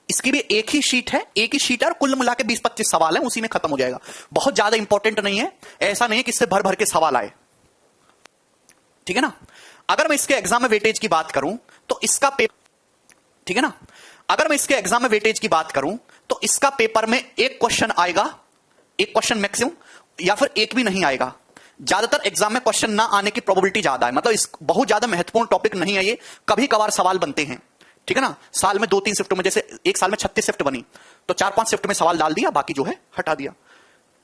इसकी भी एक ही शीट है, एक ही शीट है और कुल मिला के 20-25 सवाल है, उसी में खत्म हो जाएगा। बहुत ज्यादा इंपॉर्टेंट नहीं है, ऐसा नहीं है कि इससे भर भर के सवाल आए, ठीक है ना। अगर मैं इसके एग्जाम में वेटेज की बात करूं तो इसका पेपर, ठीक है ना, अगर मैं इसके एग्जाम में वेटेज की बात करूं तो इसका पेपर में एक क्वेश्चन आएगा, एक क्वेश्चन मैक्सिमम, या फिर एक भी नहीं आएगा। ज्यादातर एग्जाम में क्वेश्चन ना आने की प्रोबेबिलिटी ज्यादा है, मतलब इस बहुत ज्यादा महत्वपूर्ण टॉपिक नहीं है ये, कभी कभार सवाल बनते हैं, ठीक है ना। साल में 2-3 शिफ्ट में, जैसे एक साल में 36 शिफ्ट बनी तो 4-5 शिफ्ट में सवाल डाल दिया, बाकी जो है हटा दिया,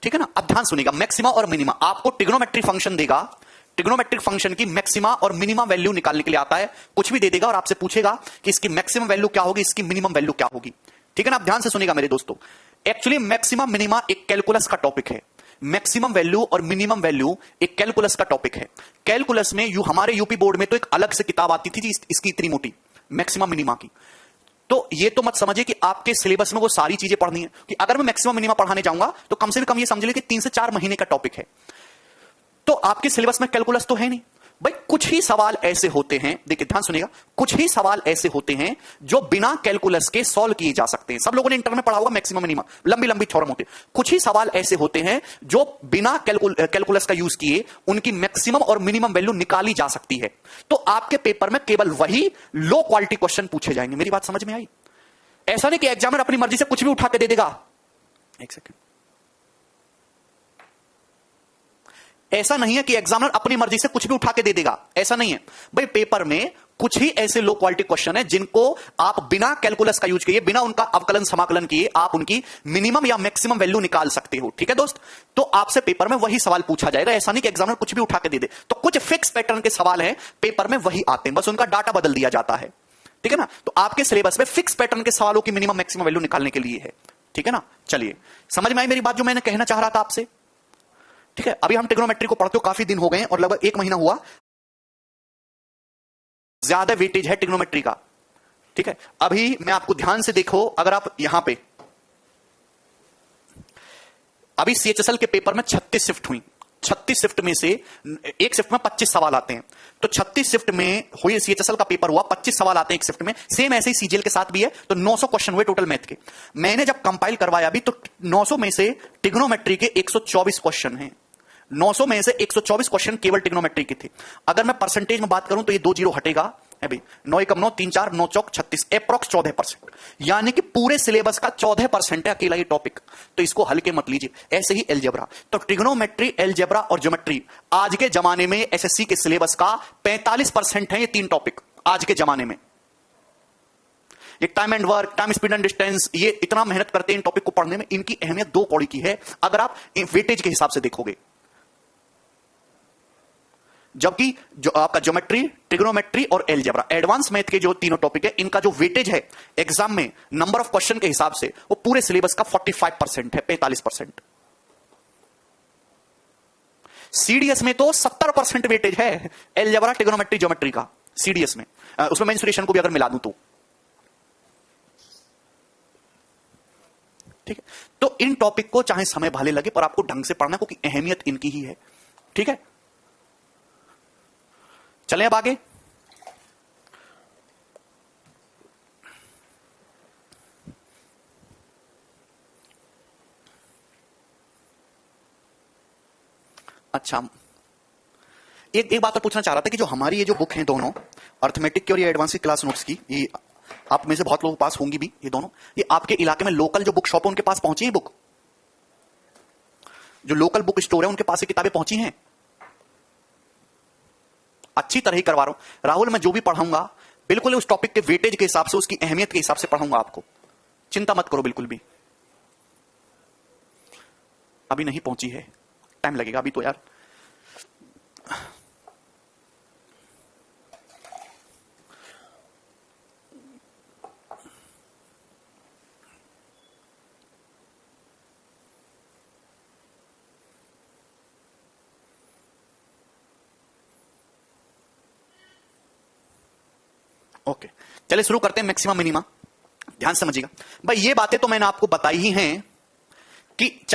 ठीक है ना। अब ध्यान सुनिएगा, मैक्सिमा और मिनिमा आपको ट्रिग्नोमेट्री फंक्शन देगा, ट्रिग्नोमेट्रिक फंक्शन की मैक्सिमा और मिनिमम वैल्यू निकालने के लिए आता है, कुछ भी दे देगा और आपसे पूछेगा कि इसकी मैक्सिमम वैल्यू क्या होगी, इसकी मिनिमम वैल्यू क्या होगी, ठीक है ना। आप ध्यान से सुनिएगा मेरे दोस्तों, एक्चुअली मैक्सिमम मिनिमा एक कैलकुलस का टॉपिक है, मैक्सिमम वैल्यू और मिनिमम वैल्यू एक कैलकुलस का टॉपिक है। कैलकुलस में हमारे यूपी बोर्ड में तो एक अलग से किताब आती थी जी, इसकी इतनी मोटी मैक्सिमम मिनिमा की। तो ये तो मत समझिए कि आपके सिलेबस में वो सारी चीजें पढ़नी है, कि अगर मैं मैक्सिमम मिनिमा पढ़ाने जाऊंगा तो कम से कम ये समझ लीजिए कि 3 से 4 महीने का टॉपिक है। तो आपके सिलेबस में कैलकुलस तो है नहीं भाई, कुछ ही सवाल ऐसे होते हैं, देखिए ध्यान सुनिएगा, कुछ ही सवाल ऐसे होते हैं जो बिना कैलकुलस के सॉल्व किए जा सकते हैं। सब लोगों ने इंटर में पढ़ा होगा मैक्सिमम मिनिमम, लंबी लंबी छोर मोटे। कुछ ही सवाल ऐसे होते हैं जो बिना कैलकुलस का यूज किए उनकी मैक्सिमम और मिनिमम वैल्यू निकाली जा सकती है। तो आपके पेपर में केवल वही लो क्वालिटी क्वेश्चन पूछे जाएंगे। मेरी बात समझ में आई? ऐसा नहीं कि एग्जामिनर अपनी मर्जी से कुछ भी उठा के दे देगा। एक सेकेंड, ऐसा नहीं है कि एग्जामिनर अपनी मर्जी से कुछ भी उठा के दे देगा, ऐसा नहीं है भाई। पेपर में कुछ ही ऐसे लो क्वालिटी क्वेश्चन है जिनको आप बिना कैलकुलस का यूज किए, बिना उनका अवकलन समाकलन किए आप उनकी मिनिमम या मैक्सिमम वैल्यू निकाल सकते हो, ठीक है दोस्त। तो आपसे पेपर में वही सवाल पूछा जाएगा, ऐसा नहीं कि एग्जामिनर कुछ भी उठा के दे दे। तो कुछ फिक्स पैटर्न के सवाल हैं, पेपर में वही आते हैं, बस उनका डाटा बदल दिया जाता है, ठीक है ना। तो आपके सिलेबस में फिक्स पैटर्न के सवालों की मिनिमम मैक्सिमम वैल्यू निकालने के लिए है, ठीक है ना। चलिए समझ में आई मेरी बात, जो मैंने कहना चाह रहा था आपसे, ठीक है। अभी हम ट्रिग्नोमेट्री को पढ़ते हो काफी दिन हो गए और लगभग 1 महीना हुआ, ज्यादा वेटेज है ट्रिग्नोमेट्री का, ठीक है। अभी मैं आपको ध्यान से देखो, अगर आप यहां पे अभी सीएचएसएल के पेपर में 36 शिफ्ट हुई, 36 शिफ्ट में से एक शिफ्ट में 25 सवाल आते हैं, तो 36 शिफ्ट में हुई सीएचएसएल का पेपर हुआ, 25 सवाल आते हैं एक शिफ्ट में। सेम ऐसे ही सीजीएल के साथ भी है, तो 900 क्वेश्चन हुए टोटल मैथ के। मैंने जब कंपाइल करवाया अभी तो 900 में से ट्रिग्नोमेट्री के 124 क्वेश्चन हैं, 900 में से 124 क्वेश्चन केवल ट्रिग्नोमेट्री के थे। अगर मैं परसेंटेज में बात करूं तो ये 2 जीरो हटेगा, अभी 9 एकम 9, 3 4, 9 चौक 36, एप्रोक्स 14%, यानी कि पूरे सिलेबस का 14% है अकेला ये टॉपिक। तो इसको हल्के मत लीजिए। ऐसे ही एलजेब्रा, तो ट्रिग्नोमेट्री, एलजेब्रा और ज्योमेट्री आज के जमाने में एसएससी के सिलेबस का 45% है ये 3 टॉपिक आज के जमाने में। ये time and work, time speed and distance, ये इतना मेहनत करते हैं इन टॉपिक को पढ़ने में, इनकी अहमियत 2 कौड़ी की है अगर आप वेटेज के हिसाब से देखोगे। जबकि जो आपका ज्योमेट्री, ट्रिग्नोमेट्री और एलजेब्रा, एडवांस मैथ के जो तीनों टॉपिक है, इनका जो वेटेज है एग्जाम में नंबर ऑफ क्वेश्चन के हिसाब से वो पूरे सिलेबस का 45% है, 45%। सीडीएस में तो 70% वेटेज है एलजेब्रा, ट्रिग्नोमेट्री, ज्योमेट्री का सीडीएस में, उसमें मेंसुरेशन को भी अगर मिला दूं तो, ठीक है। तो इन टॉपिक को चाहे समय भले लगे पर आपको ढंग से पढ़ना, क्योंकि अहमियत इनकी ही है, ठीक है। चलें अब आगे। अच्छा, एक बात और पूछना चाह रहा था कि जो हमारी ये जो बुक है दोनों, अर्थमेटिक की और ये एडवांस की क्लास नोट्स की, ये आप में से बहुत लोगों के पास होंगी भी ये दोनों, ये आपके इलाके में लोकल जो बुक शॉप है उनके पास पहुंची है बुक? जो लोकल बुक स्टोर है उनके पास ये किताबें पहुंची हैं? अच्छी तरह ही करवा रहा हूं राहुल, मैं जो भी पढ़ाऊंगा बिल्कुल उस टॉपिक के वेटेज के हिसाब से, उसकी अहमियत के हिसाब से पढ़ाऊंगा आपको, चिंता मत करो बिल्कुल भी। अभी नहीं पहुंची है, टाइम लगेगा अभी तो यार। ओके, चलिए शुरू करते हैं मैक्सिमम मिनिमा। ध्यान समझिएगा भाई, ये बातें तो मैंने आपको बताई ही हैं कि